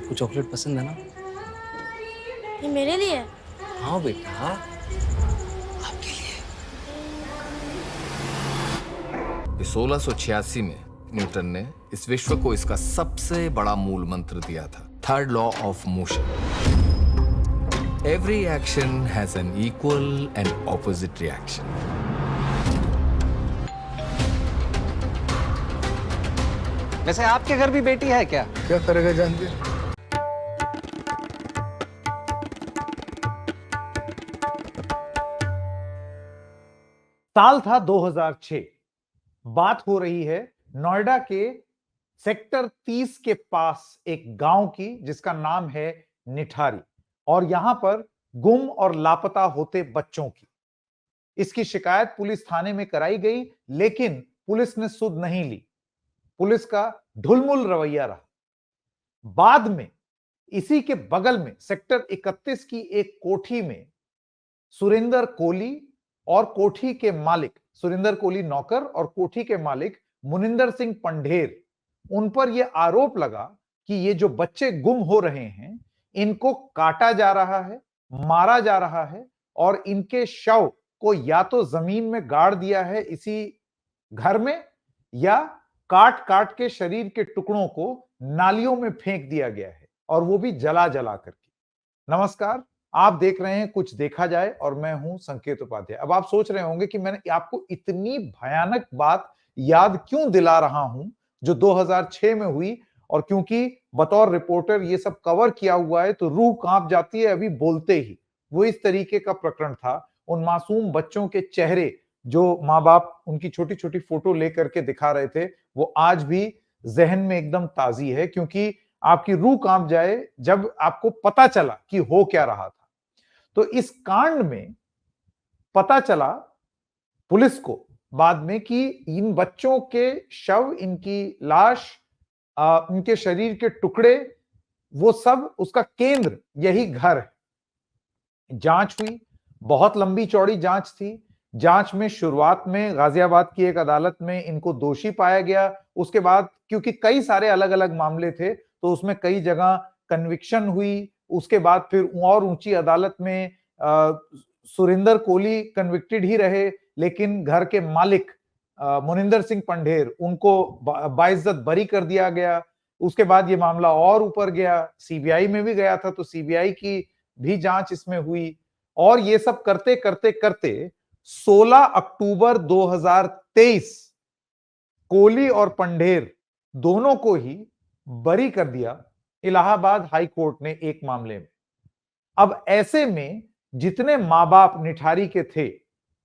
आपको चॉकलेट पसंद है ना? ये मेरे लिए? हाँ बेटा, आपके लिए। 1686 में न्यूटन ने इस विश्व को इसका सबसे बड़ा मूल मंत्र दिया था, third law of motion. Every action has an equal and opposite reaction. वैसे आपके घर भी बेटी है क्या? क्या करेगा जानते? साल था 2006। बात हो रही है नोएडा के सेक्टर 30 के पास एक गांव की जिसका नाम है निठारी, और यहां पर गुम और लापता होते बच्चों की। इसकी शिकायत पुलिस थाने में कराई गई, लेकिन पुलिस ने सुध नहीं ली। पुलिस का ढुलमुल रवैया रहा। बाद में इसी के बगल में सेक्टर 31 की एक कोठी में सुरेंद्र कोली और कोठी के मालिक, सुरेंद्र कोली नौकर और कोठी के मालिक मुनिंदर सिंह पंढेर, उन पर यह आरोप लगा कि ये जो बच्चे गुम हो रहे हैं इनको काटा जा रहा है, मारा जा रहा है, और इनके शव को या तो जमीन में गाड़ दिया है इसी घर में, या काट काट के शरीर के टुकड़ों को नालियों में फेंक दिया गया है, और वो भी जला जला करके। नमस्कार, आप देख रहे हैं कुछ देखा जाए और मैं हूं संकेत उपाध्याय। अब आप सोच रहे होंगे कि मैंने आपको इतनी भयानक बात याद क्यों दिला रहा हूं जो 2006 में हुई, और क्योंकि बतौर रिपोर्टर ये सब कवर किया हुआ है तो रूह कांप जाती है अभी बोलते ही। वो इस तरीके का प्रकरण था। उन मासूम बच्चों के चेहरे जो माँ बाप उनकी छोटी छोटी फोटो लेकर के दिखा रहे थे, वो आज भी जहन में एकदम ताजी है, क्योंकि आपकी रूह कांप जाए जब आपको पता चला कि हो क्या रहा था। तो इस कांड में पता चला पुलिस को बाद में कि इन बच्चों के शव, इनकी लाश, इनके शरीर के टुकड़े, वो सब उसका केंद्र यही घर है। जांच हुई, बहुत लंबी चौड़ी जांच थी। जांच में शुरुआत में गाजियाबाद की एक अदालत में इनको दोषी पाया गया। उसके बाद क्योंकि कई सारे अलग अलग मामले थे तो उसमें कई जगह कन्विक्शन हुई। उसके बाद फिर और ऊंची अदालत में सुरेंद्र कोहली कन्विक्टेड ही रहे, लेकिन घर के मालिक मुनिंदर सिंह पंढेर, उनको बाइज्जत बरी कर दिया गया। उसके बाद ये मामला और ऊपर गया, सीबीआई में भी गया था, तो सीबीआई की भी जांच इसमें हुई। और ये सब करते करते करते 16 अक्टूबर 2023 कोहली और पंढेर दोनों को ही बरी कर दिया इलाहाबाद हाई कोर्ट ने एक मामले में। अब ऐसे में जितने मां बाप निठारी के थे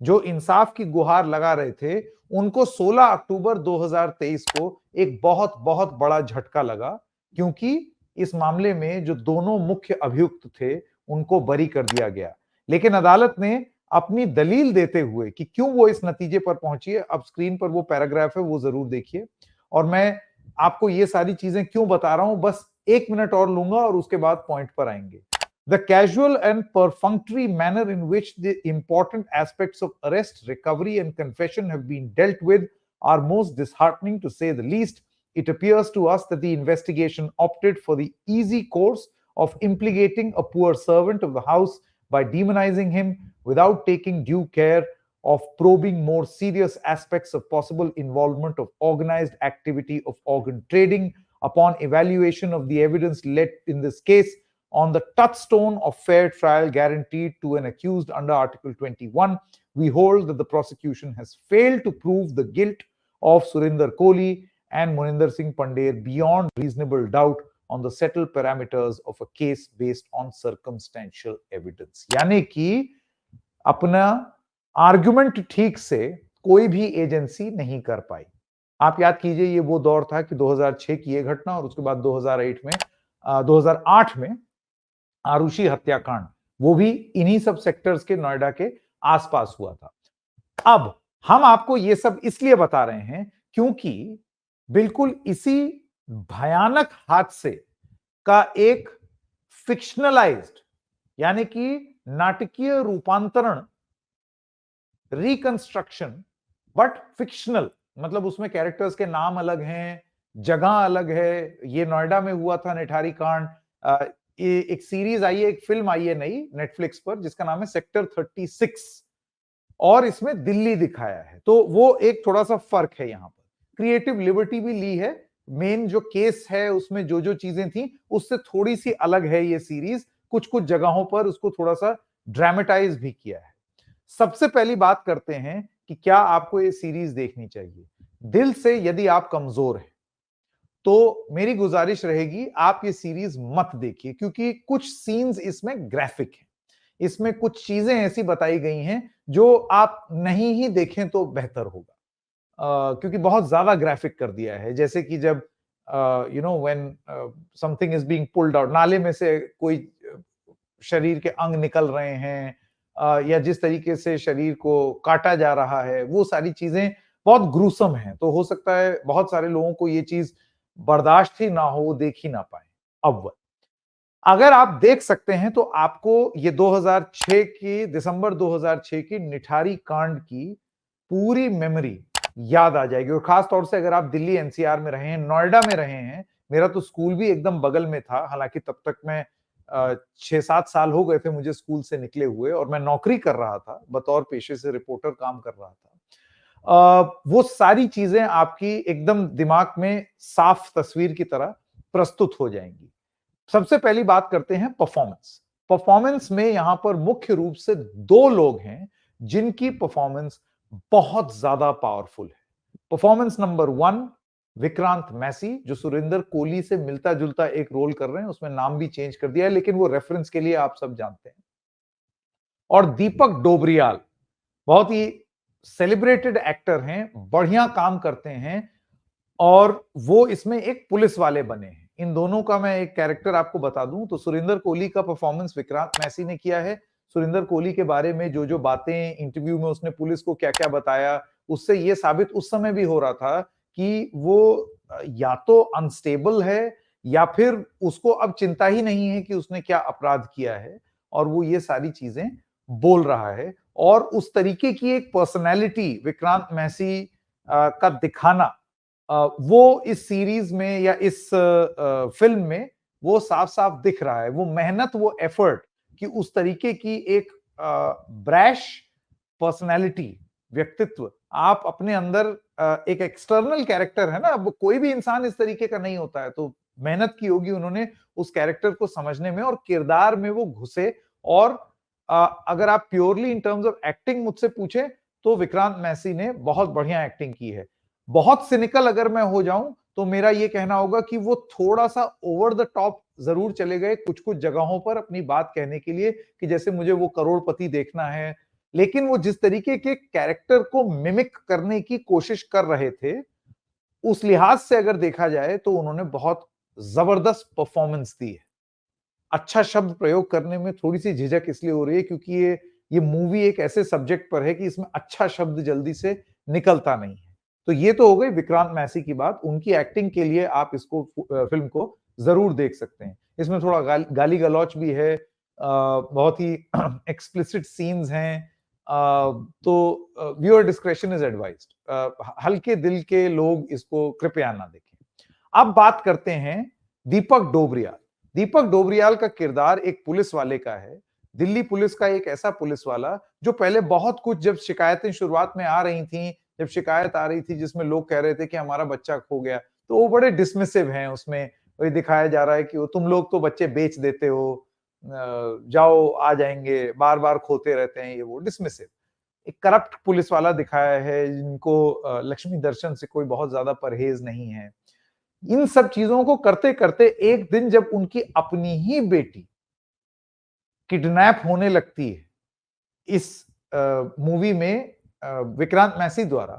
जो इंसाफ की गुहार लगा रहे थे, उनको 16 अक्टूबर 2023 को एक बहुत बहुत बड़ा झटका लगा, क्योंकि इस मामले में जो दोनों मुख्य अभियुक्त थे उनको बरी कर दिया गया। लेकिन अदालत ने अपनी दलील देते हुए कि क्यों वो इस नतीजे पर पहुंची है, अब स्क्रीन पर वो पैराग्राफ है, वो जरूर देखिए। और मैं आपको ये सारी चीजें क्यों बता रहा हूं, बस 1 मिनट और लूंगा और उसके बाद पॉइंट पर आएंगे। The casual and perfunctory manner in which the important aspects of arrest, recovery, and confession have been dealt with are most disheartening, to say the least. It appears to us that the investigation opted for the easy course of implicating a poor servant of the house by demonizing him without taking due care of probing more serious aspects of possible involvement of organized activity of organ trading. Upon evaluation of the evidence led in this case, on the touchstone of fair trial guaranteed to an accused under Article 21, we hold that the prosecution has failed to prove the guilt of Surinder Kohli and Moninder Singh Pandey beyond reasonable doubt on the settled parameters of a case based on circumstantial evidence. यानी कि अपना argument ठीक से कोई भी agency नहीं कर पाई। आप याद कीजिए, ये वो दौर था कि 2006 की ये घटना और उसके बाद 2008 में आरुषि हत्याकांड, वो भी इन्हीं सब सेक्टर्स के नोएडा के आसपास हुआ था। अब हम आपको ये सब इसलिए बता रहे हैं क्योंकि बिल्कुल इसी भयानक हादसे का एक फिक्शनलाइज्ड, यानी कि नाटकीय रूपांतरण, रिकंस्ट्रक्शन, बट फिक्शनल, मतलब उसमें कैरेक्टर्स के नाम अलग हैं, जगह अलग है। ये नोएडा में हुआ था निठारी कांड, ये एक सीरीज आई है, एक फिल्म आई है नई नेटफ्लिक्स पर जिसका नाम है सेक्टर 36 और इसमें दिल्ली दिखाया है। तो वो एक थोड़ा सा फर्क है, यहाँ पर क्रिएटिव लिबर्टी भी ली है। मेन जो केस है उसमें जो जो चीजें थी उससे थोड़ी सी अलग है ये सीरीज, कुछ कुछ जगहों पर उसको थोड़ा सा ड्रामेटाइज भी किया है। सबसे पहली बात करते हैं कि क्या आपको ये सीरीज देखनी चाहिए। दिल से यदि आप कमजोर हैं तो मेरी गुजारिश रहेगी आप ये सीरीज मत देखिए, क्योंकि कुछ सीन्स इसमें ग्राफिक हैं, इसमें कुछ चीजें ऐसी बताई गई हैं जो आप नहीं ही देखें तो बेहतर होगा। क्योंकि बहुत ज्यादा ग्राफिक कर दिया है, जैसे कि जब when something is being pulled out, नाले में से कोई शरीर के अंग निकल रहे हैं, या जिस तरीके से शरीर को काटा जा रहा है, वो सारी चीजें बहुत ग्रूसम हैं। तो हो सकता है बहुत सारे लोगों को ये चीज बर्दाश्त ही ना हो, वो देख ही ना पाए। अव्वल अगर आप देख सकते हैं तो आपको ये 2006 की, दिसंबर 2006 की निठारी कांड की पूरी मेमोरी याद आ जाएगी। और खास तौर से अगर आप दिल्ली एनसीआर में रहे हैं, नोएडा में रहे हैं, मेरा तो स्कूल भी एकदम बगल में था, हालांकि तब तक मैं 6-7 साल हो गए थे मुझे स्कूल से निकले हुए, और मैं नौकरी कर रहा था, बतौर पेशे से रिपोर्टर काम कर रहा था। वो सारी चीजें आपकी एकदम दिमाग में साफ तस्वीर की तरह प्रस्तुत हो जाएंगी। सबसे पहली बात करते हैं परफॉर्मेंस। परफॉर्मेंस में यहां पर मुख्य रूप से 2 लोग हैं जिनकी परफॉर्मेंस बहुत ज्यादा पावरफुल है। परफॉर्मेंस नंबर 1 विक्रांत मैसी, जो सुरेंद्र कोहली से मिलता जुलता एक रोल कर रहे हैं, उसमें नाम भी चेंज कर दिया है लेकिन वो रेफरेंस के लिए आप सब जानते हैं। और दीपक डोबरियाल बहुत ही सेलिब्रेटेड एक्टर हैं, बढ़िया काम करते हैं, और वो इसमें एक पुलिस वाले बने हैं। इन दोनों का मैं एक कैरेक्टर आपको बता दूं तो सुरेंद्र कोहली का परफॉर्मेंस विक्रांत मैसी ने किया है। सुरेंद्र कोहली के बारे में जो जो बातें इंटरव्यू में उसने पुलिस को क्या क्या बताया, उससे ये साबित उस समय भी हो रहा था कि वो या तो अनस्टेबल है या फिर उसको अब चिंता ही नहीं है कि उसने क्या अपराध किया है, और वो ये सारी चीजें बोल रहा है। और उस तरीके की एक पर्सनैलिटी विक्रांत मैसी का दिखाना, वो इस सीरीज में या इस फिल्म में वो साफ साफ दिख रहा है। वो मेहनत, वो एफर्ट कि उस तरीके की एक ब्रैश पर्सनैलिटी, व्यक्तित्व आप अपने अंदर, एक एक्सटर्नल कैरेक्टर है ना, अब कोई भी इंसान इस तरीके का नहीं होता है, तो मेहनत की होगी उन्होंने उस कैरेक्टर को समझने में और किरदार में वो घुसे। और अगर आप purely in terms of acting मुझसे पूछे तो विक्रांत मैसी ने बहुत बढ़िया एक्टिंग की है। बहुत सिनिकल अगर मैं हो जाऊं तो मेरा ये कहना होगा कि वो थोड़ा सा ओवर द टॉप जरूर चले गए कुछ कुछ जगहों पर अपनी बात कहने के लिए, कि जैसे मुझे वो करोड़पति देखना है, लेकिन वो जिस तरीके के कैरेक्टर को मिमिक करने की कोशिश कर रहे थे, उस लिहाज से अगर देखा जाए तो उन्होंने बहुत जबरदस्त परफॉर्मेंस दी है। अच्छा शब्द प्रयोग करने में थोड़ी सी झिझक इसलिए हो रही है क्योंकि ये मूवी एक ऐसे सब्जेक्ट पर है कि इसमें अच्छा शब्द जल्दी से निकलता नहीं है। तो ये तो हो गई विक्रांत मैसी की बात। उनकी एक्टिंग के लिए आप इसको, फिल्म को जरूर देख सकते हैं। इसमें थोड़ा गाली गलौच भी है, बहुत ही एक्सप्लिसिट सीन्स हैं, तो व्यूअर डिस्क्रेशन इज एडवाइज्ड। हल्के दिल के लोग इसको कृपया ना देखें। अब बात करते हैं दीपक डोबरियाल। दीपक डोबरियाल का किरदार एक पुलिस वाले का है, दिल्ली पुलिस का एक ऐसा पुलिस वाला जो पहले बहुत कुछ, जब शिकायतें शुरुआत में आ रही थी, जब शिकायत आ रही थी जिसमें लोग कह रहे थे कि हमारा बच्चा खो गया, तो वो बड़े डिसमिसिव हैं। उसमें वही दिखाया जा रहा है कि वो तुम लोग तो बच्चे बेच देते हो, जाओ आ जाएंगे, बार बार खोते रहते हैं, ये वो डिसमिसिव। एक करप्ट पुलिस वाला दिखाया है जिनको लक्ष्मी दर्शन से कोई बहुत ज्यादा परहेज नहीं है। इन सब चीजों को करते करते एक दिन जब उनकी अपनी ही बेटी किडनैप होने लगती है इस मूवी में विक्रांत मैसी द्वारा,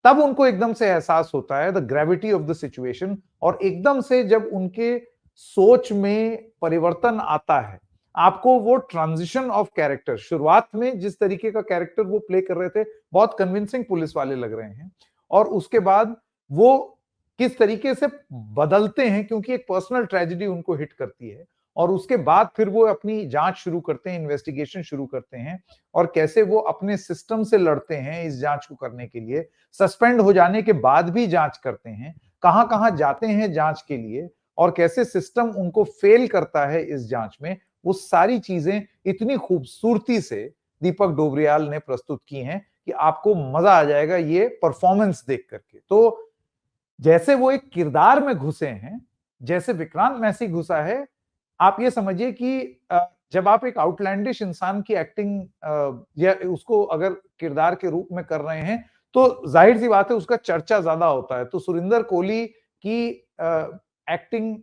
तब उनको एकदम से एहसास होता है the gravity of the situation, और एकदम से जब उनके सोच में परिवर्तन आता है, आपको वो ट्रांजिशन ऑफ कैरेक्टर, शुरुआत में जिस तरीके का कैरेक्टर वो प्ले कर रहे थे, बहुत कन्विंसिंग पुलिस वाले लग रहे हैं, और उसके बाद वो किस तरीके से बदलते हैं क्योंकि एक पर्सनल ट्रेजेडी उनको हिट करती है, और उसके बाद फिर वो अपनी जांच शुरू करते हैं, इन्वेस्टिगेशन शुरू करते हैं, और कैसे वो अपने सिस्टम से लड़ते हैं इस जांच को करने के लिए, सस्पेंड हो जाने के बाद भी जांच करते हैं, कहां कहां जाते हैं जांच के लिए, और कैसे सिस्टम उनको फेल करता है इस जांच में, वो सारी चीजें इतनी खूबसूरती से दीपक डोबरियाल ने प्रस्तुत की हैं कि आपको मजा आ जाएगा ये परफॉर्मेंस देख करके। तो जैसे वो एक किरदार में घुसे हैं, जैसे विक्रांत मैसी घुसा है, आप ये समझिए कि जब आप एक आउटलैंडिश इंसान की एक्टिंग या उसको अगर किरदार के रूप में कर रहे हैं तो जाहिर सी बात है उसका चर्चा ज्यादा होता है। तो सुरिंदर कोहली की एक्टिंग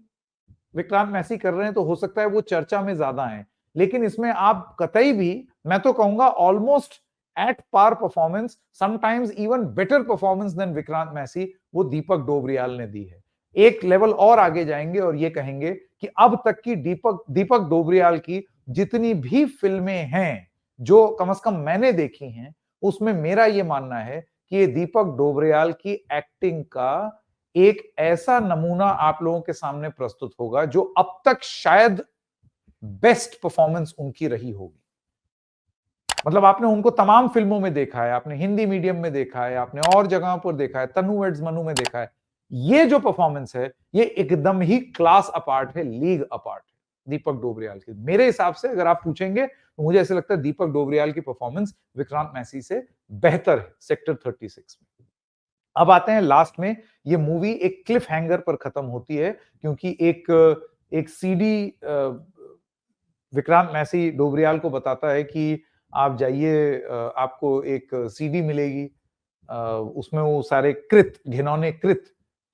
विक्रांत मैसी कर रहे हैं तो हो सकता है वो चर्चा में ज्यादा है, लेकिन इसमें आप कतई भी, मैं तो कहूंगा almost at par performance, sometimes even better performance than Vikrant Massey, वो दीपक डोबरियाल ने दी है। एक लेवल और आगे जाएंगे और ये कहेंगे कि अब तक की दीपक डोबरियाल की जितनी भी फिल्में हैं जो कम से कम मैंने देखी हैं, उसमें मेरा ये मानना है कि ये दीपक डोबरियाल की एक्टिंग का एक ऐसा नमूना आप लोगों के सामने प्रस्तुत होगा जो अब तक शायद बेस्ट परफॉर्मेंस उनकी रही होगी। मतलब आपने उनको तमाम फिल्मों में देखा है, आपने हिंदी मीडियम में देखा है, आपने और जगहों पर देखा है, तन्नू वेड्स मन्नू में देखा है। ये जो परफॉर्मेंस है ये एकदम ही क्लास अपार्ट है, लीग अपार्ट है दीपक डोबरियाल की। मेरे हिसाब से अगर आप पूछेंगे तो मुझे ऐसे लगता है दीपक डोबरियाल की परफॉर्मेंस विक्रांत मैसी से बेहतर है सेक्टर 36 में। अब आते हैं लास्ट में, ये मूवी एक क्लिफ हैंगर पर खत्म होती है क्योंकि एक सीडी विक्रांत मैसी डोबरियाल को बताता है कि आप जाइए, आपको एक सीडी मिलेगी, उसमें वो सारे कृत, घिनौने कृत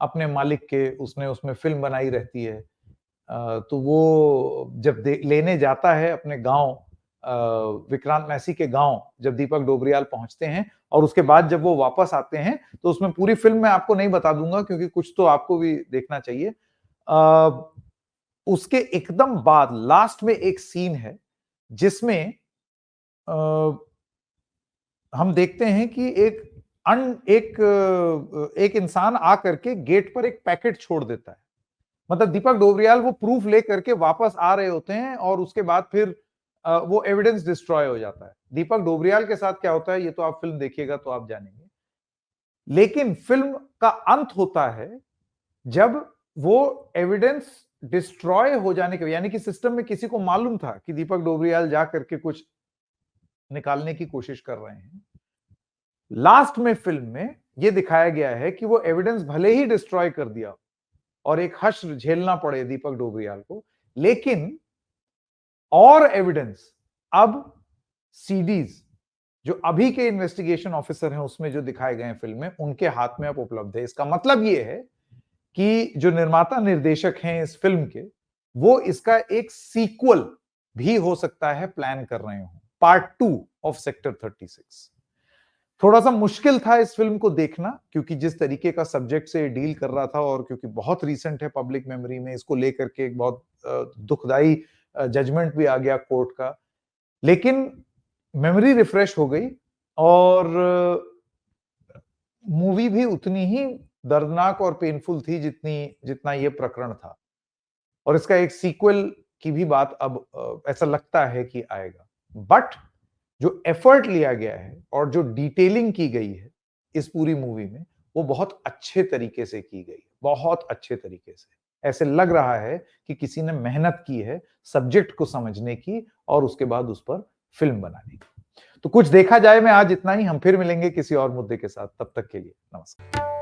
अपने मालिक के उसने उसमें फिल्म बनाई रहती है। तो वो जब लेने जाता है अपने गांव, विक्रांत मैसी के गांव, जब दीपक डोबरियाल पहुंचते हैं और उसके बाद जब वो वापस आते हैं, तो उसमें पूरी फिल्म मैं आपको नहीं बता दूंगा क्योंकि कुछ तो आपको भी देखना चाहिए। उसके एकदम बाद लास्ट में एक सीन है जिसमें हम देखते हैं कि एक इंसान आकर के गेट पर एक पैकेट छोड़ देता है। मतलब दीपक डोबरियाल वो प्रूफ लेकर के वापस आ रहे होते हैं और उसके बाद फिर वो एविडेंस डिस्ट्रॉय हो जाता है। दीपक डोबरियाल के साथ क्या होता है ये तो आप फिल्म देखिएगा तो आप जानेंगे, लेकिन फिल्म का अंत होता है जब वो एविडेंस डिस्ट्रॉय हो जाने के, यानी कि सिस्टम में किसी को मालूम था कि दीपक डोबरियाल जा करके कुछ निकालने की कोशिश कर रहे हैं। लास्ट में फिल्म में यह दिखाया गया है कि वो एविडेंस भले ही डिस्ट्रॉय कर दिया और एक हश्र झेलना पड़े दीपक डोबरियाल को, लेकिन और एविडेंस अब सीडीज जो अभी के इन्वेस्टिगेशन ऑफिसर हैं उसमें जो दिखाए गए हैं फिल्म में, उनके हाथ में अब उपलब्ध है। इसका मतलब यह है कि जो निर्माता निर्देशक हैं इस फिल्म के, वो इसका एक सीक्वल भी हो सकता है प्लान कर रहे हो, पार्ट 2 ऑफ सेक्टर 36। थोड़ा सा मुश्किल था इस फिल्म को देखना क्योंकि जिस तरीके का सब्जेक्ट से डील कर रहा था और क्योंकि बहुत रीसेंट है पब्लिक मेमोरी में, इसको लेकर के एक बहुत दुखदाई जजमेंट भी आ गया कोर्ट का, लेकिन मेमोरी रिफ्रेश हो गई और मूवी भी उतनी ही दर्दनाक और पेनफुल थी जितना ये प्रकरण था। और इसका एक सीक्वल की भी बात अब ऐसा लगता है कि आएगा। बट जो एफर्ट लिया गया है और जो डिटेलिंग की गई है इस पूरी मूवी में, वो बहुत अच्छे तरीके से की गई, बहुत अच्छे तरीके से। ऐसे लग रहा है कि किसी ने मेहनत की है सब्जेक्ट को समझने की और उसके बाद उस पर फिल्म बनाने की। तो कुछ देखा जाए में आज इतना ही। हम फिर मिलेंगे किसी और मुद्दे के साथ, तब तक के लिए नमस्कार।